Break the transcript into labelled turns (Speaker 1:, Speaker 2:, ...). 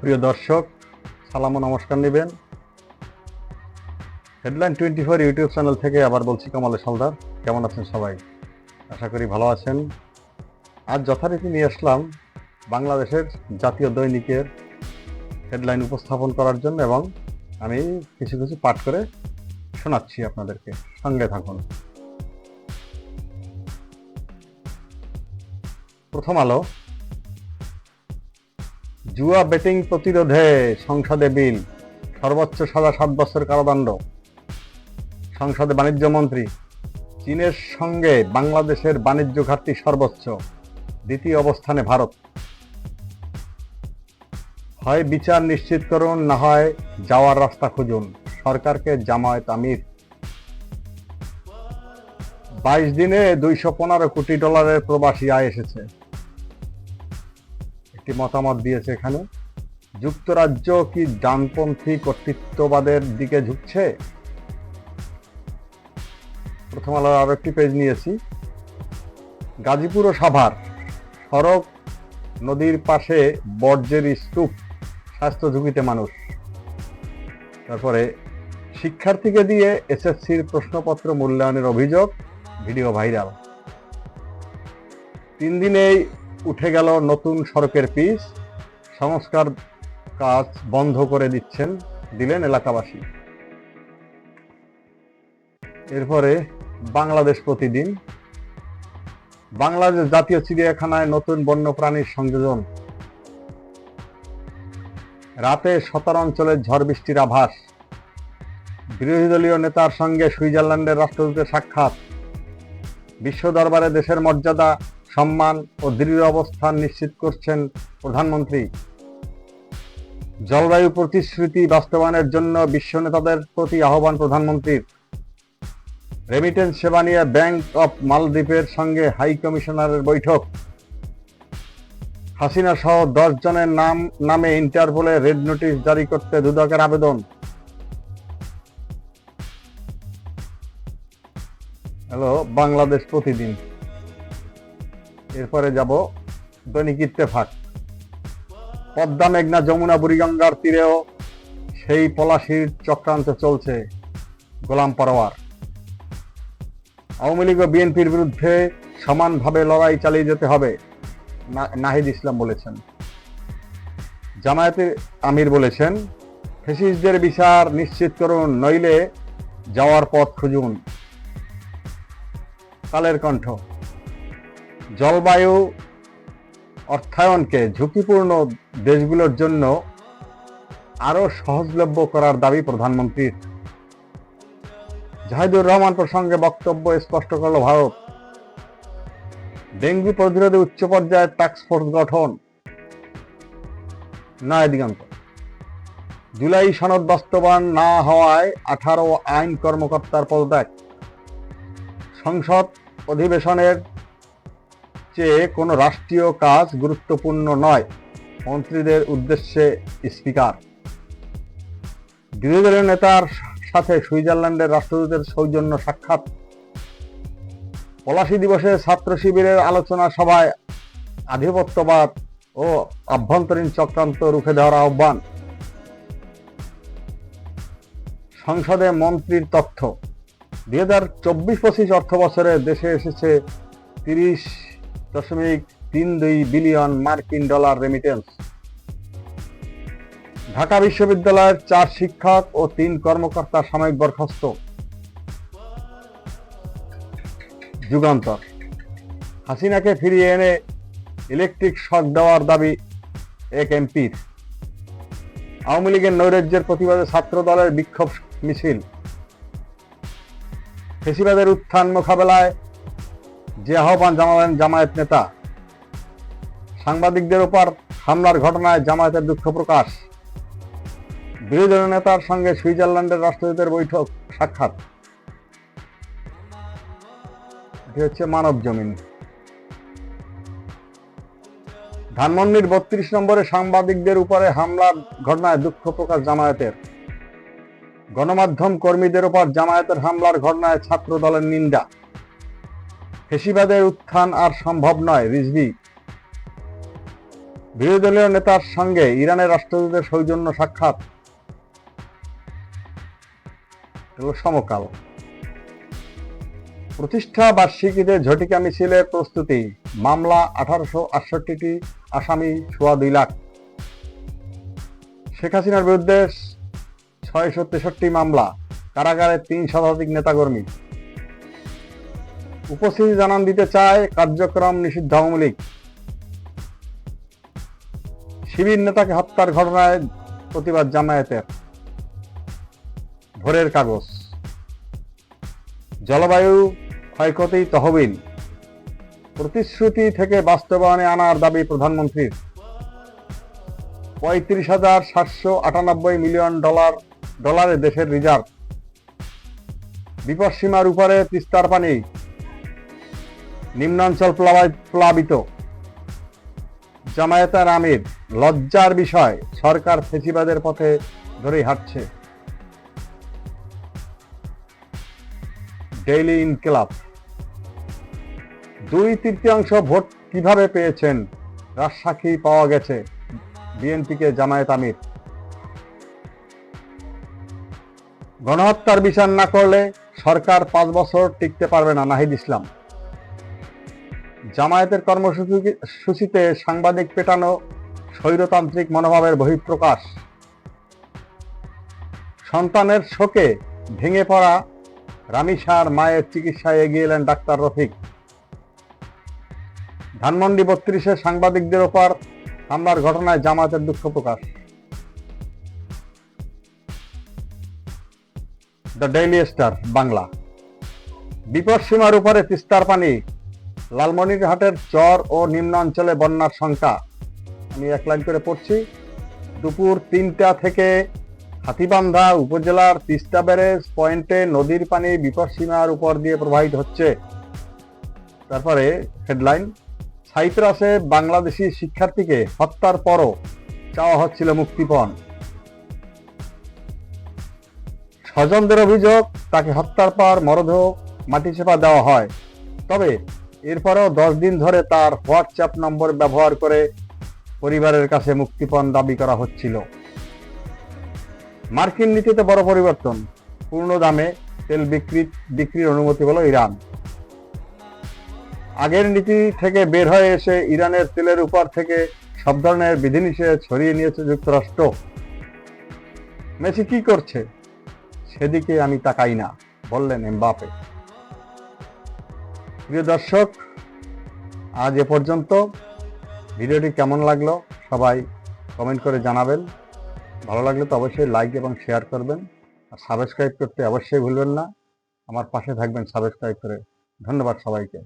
Speaker 1: প্রিয় দর্শক, সালাম ও নমস্কার নেবেন। হেডলাইন 24 ইউটিউব চ্যানেল থেকে আবার বলছি কামাল হালদার। কেমন আছেন সবাই? আশা করি ভালো আছেন। আজ যথারীতি নিয়ে আসলাম বাংলাদেশের জাতীয় দৈনিকের হেডলাইন উপস্থাপন করার জন্য, এবং আমি কিছু কিছু পাঠ করে শোনাচ্ছি আপনাদেরকে। সঙ্গে থাকুন। প্রথম আলো। জুয়া বেটিং প্রতিরোধে সংসদে বিল, সর্বোচ্চ সাজা 7 বছর কারাদণ্ড। সংসদে বাণিজ্য মন্ত্রী, চীনের সঙ্গে বাংলাদেশের বাণিজ্য ঘাটতি সর্বোচ্চ, দ্বিতীয় অবস্থানে ভারত। হয় বিচার নিশ্চিত করুন, না হয় যাওয়ার রাস্তা খুঁজুন, সরকারকে জামায়াত আমির। 22 দিনে $215 কোটি প্রবাসী আয় এসেছে। একটি মতামত দিয়েছে এখানে, যুক্তরাজ্য কি ডানপন্থী কর্তৃত্ববাদের দিকে ঝুঁকছে? প্রথম আলোর আরো একটি পেজ নিয়েছি। গাজীপুর ও সাভার সড়ক, নদীর পাশে বর্জ্যের স্তূপ, স্বাস্থ্য ঝুঁকিতে মানুষ। তারপরে শিক্ষার্থীকে দিয়ে এসএসসির প্রশ্নপত্র মূল্যায়নের অভিযোগ, ভিডিও ভাইরাল। 3 দিনেই উঠে গেল নতুন সড়কের পিচ, সংস্কার কাজ বন্ধ করে দিলেন এলাকাবাসী। এরপরে বাংলাদেশ প্রতিদিন। বাংলাদেশ জাতীয় চিড়িয়াখানায় নতুন বন্যপ্রাণীর সংযোজন। রাতে 17 অঞ্চলে ঝড় বৃষ্টির আভাস। বিরোধী দলীয় নেতার সঙ্গে সুইজারল্যান্ডের রাষ্ট্রদূতের সাক্ষাৎ। বিশ্ব দরবারে দেশের মর্যাদা, সম্মান ও দৃঢ় অবস্থান নিশ্চিত করছেন প্রধানমন্ত্রী। জলবায়ু প্রতিশ্রুতি বাস্তবায়নের জন্য বিশ্ব নেতাদের প্রতি আহ্বান প্রধানমন্ত্রীর। রেমিটেন্স সেবা নিয়ে ব্যাংক অফ মালদ্বীপের সঙ্গে হাই কমিশনারের বৈঠক। হাসিনা সহ 10 জনের নামে ইন্টারপোলে রেড নোটিশ জারি করতে দুদকের আবেদন। হ্যালো বাংলাদেশ প্রতিদিন। এরপরে যাব দৈনিক ইত্তেফাক। পদ্মা, মেঘনা, যমুনা, বুড়িগঙ্গার তীরেও সেই পলাশির চক্রান্ত চলছে, গোলাম পরোয়ার। আওয়ামী লীগ ও বিএনপির বিরুদ্ধে সমানভাবে লড়াই চালিয়ে যেতে হবে, নাহিদ ইসলাম বলেছেন। জামায়াতের আমির বলেছেন, ফ্যাসিস্টদের বিচার নিশ্চিত করুন, নইলে যাওয়ার পথ খুঁজুন। কালের কণ্ঠ। জলবায়ু অর্থায়নকে ঝুঁকিপূর্ণ দেশগুলোর জন্য আরো সহজলভ্য করার দাবি প্রধানমন্ত্রীর। জাহিদুর রহমান প্রসঙ্গে বক্তব্য স্পষ্ট করল ভারত। ডেঙ্গু প্রতিরোধে উচ্চ পর্যায়ের টাস্কফোর্স গঠন, নয়া দিগন্ত। জুলাই সনদ বাস্তবায়ন না হওয়ায় 18 আইন কর্মকর্তার পদত্যাগ। সংসদ অধিবেশনের চেয়ে কোনো রাষ্ট্রীয় কাজ গুরুত্বপূর্ণ নয়, মন্ত্রীদের উদ্দেশ্যে স্পিকার। বিরোধী দলীয় নেতার সাথে সুইজারল্যান্ডের রাষ্ট্রদূতের সৌজন্য সাক্ষাৎ। পলাশী দিবসে ছাত্র শিবিরের আলোচনা সভায় আধিপত্যবাদ ও আভ্যন্তরীণ চক্রান্ত রুখে দেওয়ার আহ্বান। সংসদে মন্ত্রীর তথ্য, 2024-25 অর্থ বছরে দেশে এসেছে $30.32 বিলিয়ন মার্কিন রেমিটেন্স। ঢাকা বিশ্ববিদ্যালয়ের 4 শিক্ষক ও 3 কর্মকর্তা সাময়িক বরখাস্ত। যুগান্তর। হাসিনাকে ফিরিয়ে এনে ইলেকট্রিক শক দেওয়ার দাবি এক এমপির। আওয়ামী লীগের নৈরাজ্যের প্রতিবাদে ছাত্র দলের বিক্ষোভ মিছিল। ফ্যাসিবাদের উত্থান মোকাবেলায় যে আহ্বান জানালেন জামায়াত নেতা। সাংবাদিকদের উপর হামলার ঘটনায় জামায়াতের দুঃখ প্রকাশ। বিরোধী দলীয় নেতার সঙ্গে সুইজারল্যান্ডের রাষ্ট্রদূতের বৈঠক, সাক্ষাৎ। এটি হচ্ছে মানব জমিন। ধানমন্ডির 32 নম্বরে সাংবাদিকদের উপরে হামলার ঘটনায় দুঃখ প্রকাশ জামায়াতের। গণমাধ্যম কর্মীদের উপর জামায়াতের হামলার ঘটনায় ছাত্র দলের নিন্দা। ফ্যাসিবাদের উত্থান আর সম্ভব নয়, রিজভী। বিরোধী দলীয় নেতার সঙ্গে ইরানের রাষ্ট্রদূতের সৌজন্য সাক্ষাৎ সমকাল। প্রতিষ্ঠা বার্ষিকীতে ঝটিকা মিছিলের প্রস্তুতি, মামলা 1868টি, আসামি 2.25 লাখ। শেখ হাসিনার বিরুদ্ধে 663 মামলা, কারাগারে 3 শতাধিক নেতাকর্মী। উপস্থিতি জানান দিতে চায় কার্যক্রম নিষিদ্ধ আওয়ামী লীগ। শিবির নেতাকে হত্যার ঘটনায় প্রতিবাদ জামায়াতের। ভোরের কাগজ। জলবায়ু ক্ষয়ক্ষতি তহবিল প্রতিশ্রুতি থেকে বাস্তবায়নে আনার দাবি প্রধানমন্ত্রীর। 35,798 মিলিয়ন ডলারে দেশের রিজার্ভ। বিপদসীমার উপরে তিস্তার পানি, নিম্নাঞ্চল প্লাবিত। জামায়াতের আমির, লজ্জার বিষয়, সরকার ফেসিবাদের পথে ধরেই হাঁটছে। ডেইলি ইনকিলাব। 2/3 ভোট কিভাবে পেয়েছেন, রাজসাক্ষী পাওয়া গেছে বিএনপিকে জামায়াত আমির। গণহত্যার বিচার না করলে সরকার 5 বছর টিকতে পারবে না, নাহিদ ইসলাম। জামায়াতের কর্মসূচিতে সাংবাদিক পেটানো, স্বৈরতান্ত্রিক মনোভাবের বহিঃপ্রকাশ। সন্তানের শোকে ভেঙে পড়া রামিসার মায়ের চিকিৎসায় এগিয়ে এলেন ডাক্তার রফিক। ধানমন্ডি 32-এ সাংবাদিকদের ওপর হামলার ঘটনায় জামায়াতের দুঃখ প্রকাশ। The Daily Star Bangla. বিপদসীমার উপরে তিস্তার পানি, লালমনিরহাটের চর ও নিম্ন অঞ্চলে বন্যার শঙ্কা। আমি এক লাইন করে পড়ছি। দুপুর 3টা থেকে হাতীবান্ধা উপজেলার তিস্তা ব্যারেজ পয়েন্টে নদীর পানি বিপদসীমার উপর দিয়ে প্রবাহিত হচ্ছে। তারপরে হেডলাইন, সাইপ্রাসে বাংলাদেশি শিক্ষার্থীকে হত্যার পরও চাওয়া হচ্ছিল মুক্তিপণ। স্বজনদের অভিযোগ, তাকে হত্যার পর মরদেহ মাটি চাপা দেওয়া হয়, তবে এরপরেও 10 দিন ধরে তার হোয়াটসঅ্যাপ নম্বর ব্যবহার করে পরিবারের কাছে মুক্তিপণ দাবি করা হচ্ছিল। মার্কিন নীতিতে বড় পরিবর্তন, পূর্ণ দামে তেল বিক্রির অনুমতি পেল ইরান। আগের নীতি থেকে বের হয়ে এসে ইরানের তেলের উপর থেকে সব ধরনের বিধিনিষেধ সরিয়ে নিয়েছে যুক্তরাষ্ট্র। মেসি কি করছে সেদিকে আমি তাকাই না, বললেন এমবাপে। প্রিয় দর্শক, আজ এ পর্যন্ত। ভিডিওটি কেমন লাগলো সবাই কমেন্ট করে জানাবেন। ভালো লাগলে তো অবশ্যই লাইক এবং শেয়ার করবেন, আর সাবস্ক্রাইব করতে অবশ্যই ভুলবেন না। আমার পাশে থাকবেন সাবস্ক্রাইব করে। ধন্যবাদ সবাইকে।